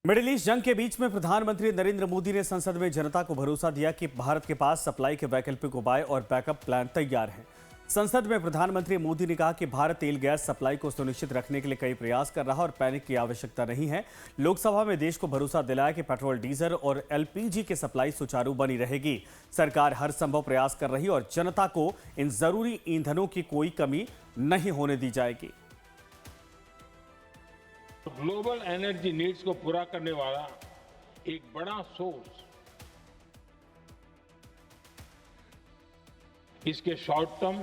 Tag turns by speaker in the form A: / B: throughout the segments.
A: Middle east जंग के बीच में प्रधानमंत्री नरेंद्र मोदी ने संसद में जनता को भरोसा दिया कि भारत के पास सप्लाई के वैकल्पिक उपाय और बैकअप प्लान तैयार हैं। संसद में प्रधानमंत्री मोदी ने कहा कि भारत तेल गैस सप्लाई को सुनिश्चित रखने के लिए कई प्रयास कर रहा है और पैनिक की आवश्यकता नहीं है। लोकसभा में देश को भरोसा दिलाया कि पेट्रोल, डीजल और एलपीजी की सप्लाई सुचारू बनी रहेगी। सरकार हर संभव प्रयास कर रही है और जनता को इन जरूरी ईंधनों की कोई कमी नहीं होने दी जाएगी।
B: ग्लोबल एनर्जी नीड्स को पूरा करने वाला एक बड़ा सोर्स, इसके शॉर्ट टर्म,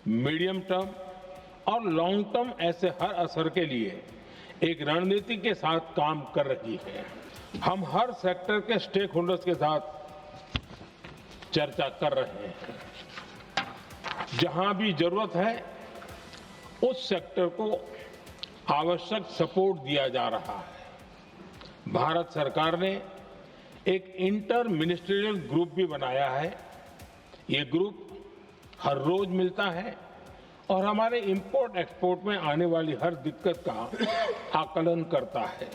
B: मीडियम टर्म और लॉन्ग टर्म ऐसे हर असर के लिए एक रणनीति के साथ काम कर रही है। हम हर सेक्टर के स्टेक होल्डर्स के साथ चर्चा कर रहे हैं। जहां भी जरूरत है उस सेक्टर को आवश्यक सपोर्ट दिया जा रहा है। भारत सरकार ने एक इंटर मिनिस्ट्रियल ग्रुप भी बनाया है। ये ग्रुप हर रोज मिलता है और हमारे इंपोर्ट एक्सपोर्ट में आने वाली हर दिक्कत का आकलन करता है।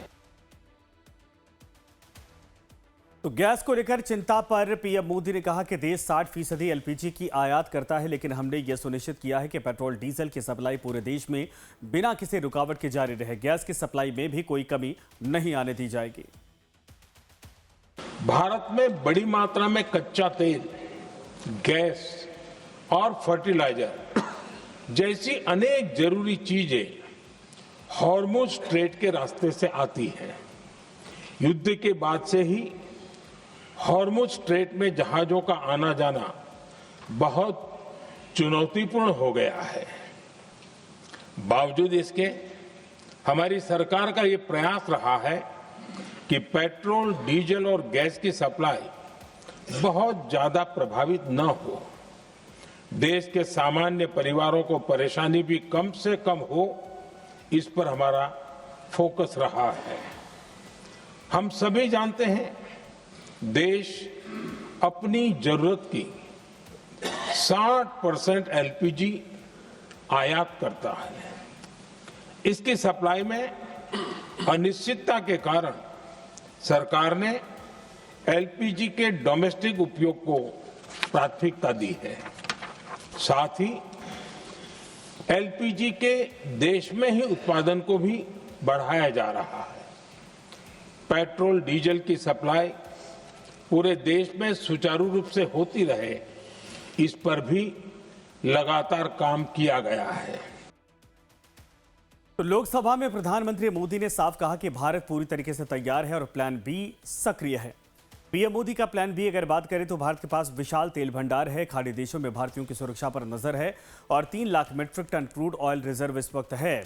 A: तो गैस को लेकर चिंता पर पीएम मोदी ने कहा कि देश 60% एलपीजी की आयात करता है, लेकिन हमने यह सुनिश्चित किया है कि पेट्रोल, डीजल की सप्लाई पूरे देश में बिना किसी रुकावट के जारी रहे। गैस की सप्लाई में भी कोई कमी नहीं आने दी जाएगी।
B: भारत में बड़ी मात्रा में कच्चा तेल, गैस और फर्टिलाइजर जैसी अनेक जरूरी चीजें हॉर्मुज स्ट्रेट के रास्ते से आती हैं। युद्ध के बाद से ही हॉर्मुज स्ट्रेट में जहाजों का आना जाना बहुत चुनौतीपूर्ण हो गया है। बावजूद इसके हमारी सरकार का ये प्रयास रहा है कि पेट्रोल, डीजल और गैस की सप्लाई बहुत ज्यादा प्रभावित न हो। देश के सामान्य परिवारों को परेशानी भी कम से कम हो, इस पर हमारा फोकस रहा है। हम सभी जानते हैं देश अपनी जरूरत की 60% एलपीजी आयात करता है। इसकी सप्लाई में अनिश्चितता के कारण सरकार ने एलपीजी के डोमेस्टिक उपयोग को प्राथमिकता दी है। साथ ही एलपीजी के देश में ही उत्पादन को भी बढ़ाया जा रहा है। पेट्रोल, डीजल की सप्लाई पूरे देश में सुचारू रूप से होती रहे, इस पर भी लगातार काम किया गया है।
A: तो लोकसभा में प्रधानमंत्री मोदी ने साफ कहा कि भारत पूरी तरीके से तैयार है और प्लान बी सक्रिय है। पीएम मोदी का प्लान बी अगर बात करें तो भारत के पास विशाल तेल भंडार है, खाड़ी देशों में भारतीयों की सुरक्षा पर नजर है और 3 lakh metric ton crude oil reserve इस वक्त है।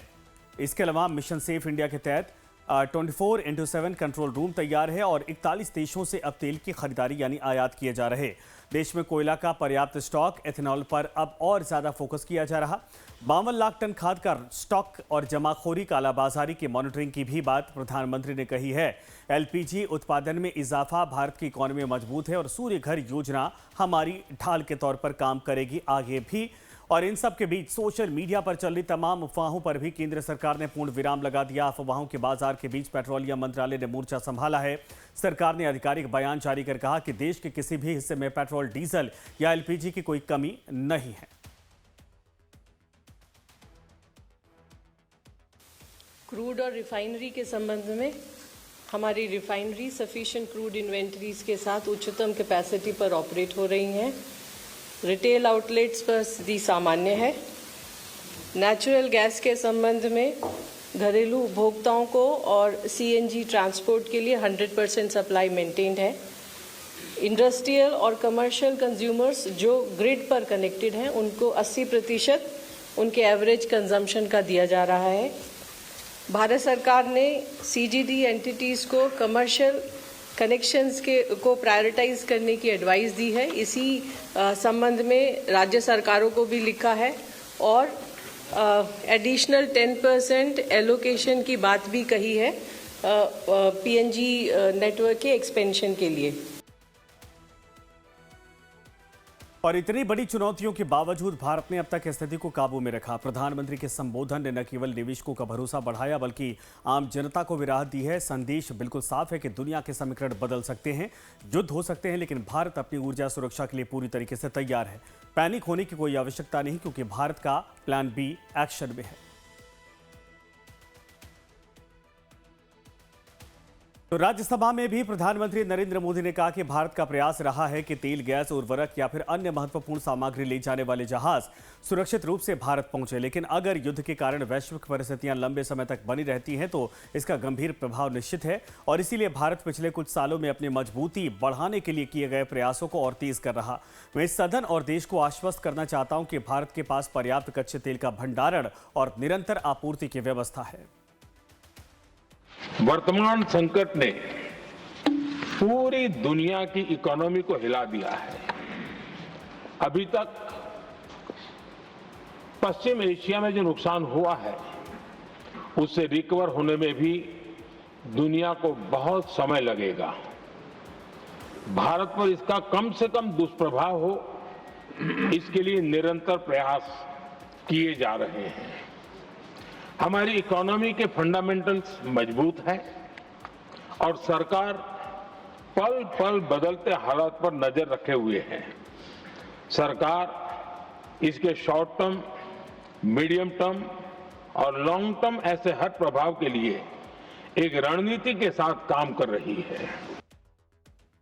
A: इसके अलावा मिशन सेफ इंडिया के तहत 24/7 कंट्रोल रूम तैयार है और 41 देशों से अब तेल की खरीदारी यानी आयात किए जा रहे। देश में कोयला का पर्याप्त स्टॉक, एथेनॉल पर अब और ज्यादा फोकस किया जा रहा। 52 लाख टन खाद का स्टॉक और जमाखोरी, कालाबाजारी की मॉनिटरिंग की भी बात प्रधानमंत्री ने कही है। एलपीजी उत्पादन में इजाफा, भारत की इकोनॉमी मजबूत है और सूर्य घर योजना हमारी ढाल के तौर पर काम करेगी आगे भी। और इन सब के बीच सोशल मीडिया पर चल रही तमाम अफवाहों पर भी केंद्र सरकार ने पूर्ण विराम लगा दिया। अफवाहों के बाजार के बीच पेट्रोलियम मंत्रालय ने मोर्चा संभाला है। सरकार ने आधिकारिक बयान जारी कर कहा कि देश के किसी भी हिस्से में पेट्रोल, डीजल या एलपीजी की कोई कमी नहीं है।
C: क्रूड और रिफाइनरी के संबंध में हमारी रिफाइनरी सफिशिएंट क्रूड इन्वेंटरीज के साथ उच्चतम कैपेसिटी पर ऑपरेट हो रही हैं। रिटेल आउटलेट्स पर स्थिति सामान्य है। नेचुरल गैस के संबंध में घरेलू उपभोक्ताओं को और सीएनजी ट्रांसपोर्ट के लिए 100% सप्लाई मेंटेन्ड है। इंडस्ट्रियल और कमर्शियल कंज्यूमर्स जो ग्रिड पर कनेक्टेड हैं उनको 80% उनके एवरेज कंजम्पशन का दिया जा रहा है। भारत सरकार ने सीजीडी एंटिटीज़ को कमर्शियल कनेक्शंस को प्रायोरिटाइज करने की एडवाइस दी है। इसी संबंध में राज्य सरकारों को भी लिखा है और एडिशनल 10% एलोकेशन की बात भी कही है पीएनजी नेटवर्क के एक्सपेंशन के लिए।
A: और इतनी बड़ी चुनौतियों के बावजूद भारत ने अब तक स्थिति को काबू में रखा। प्रधानमंत्री के संबोधन ने न केवल निवेशकों का भरोसा बढ़ाया बल्कि आम जनता को भी राहत दी है। संदेश बिल्कुल साफ है कि दुनिया के समीकरण बदल सकते हैं, युद्ध हो सकते हैं, लेकिन भारत अपनी ऊर्जा सुरक्षा के लिए पूरी तरीके से तैयार है। पैनिक होने की कोई आवश्यकता नहीं, क्योंकि भारत का प्लान बी एक्शन में है। तो राज्यसभा में भी प्रधानमंत्री नरेंद्र मोदी ने कहा कि भारत का प्रयास रहा है कि तेल, गैस, उर्वरक या फिर अन्य महत्वपूर्ण सामग्री ले जाने वाले जहाज सुरक्षित रूप से भारत पहुंचे। लेकिन अगर युद्ध के कारण वैश्विक परिस्थितियां लंबे समय तक बनी रहती हैं तो इसका गंभीर प्रभाव निश्चित है, और इसीलिए भारत पिछले कुछ सालों में अपनी मजबूती बढ़ाने के लिए किए गए प्रयासों को और तेज कर रहा। मैं इस सदन और देश को आश्वस्त करना चाहता हूं कि भारत के पास पर्याप्त कच्चे तेल का भंडारण और निरंतर आपूर्ति की व्यवस्था है।
B: वर्तमान संकट ने पूरी दुनिया की इकोनॉमी को हिला दिया है। अभी तक पश्चिम एशिया में जो नुकसान हुआ है उससे रिकवर होने में भी दुनिया को बहुत समय लगेगा। भारत पर इसका कम से कम दुष्प्रभाव हो, इसके लिए निरंतर प्रयास किए जा रहे हैं। हमारी इकोनॉमी के फंडामेंटल्स मजबूत हैं और सरकार पल पल बदलते हालात पर नजर रखे हुए है। सरकार इसके शॉर्ट टर्म, मीडियम टर्म और लॉन्ग टर्म ऐसे हर प्रभाव के लिए एक रणनीति के साथ काम कर रही है।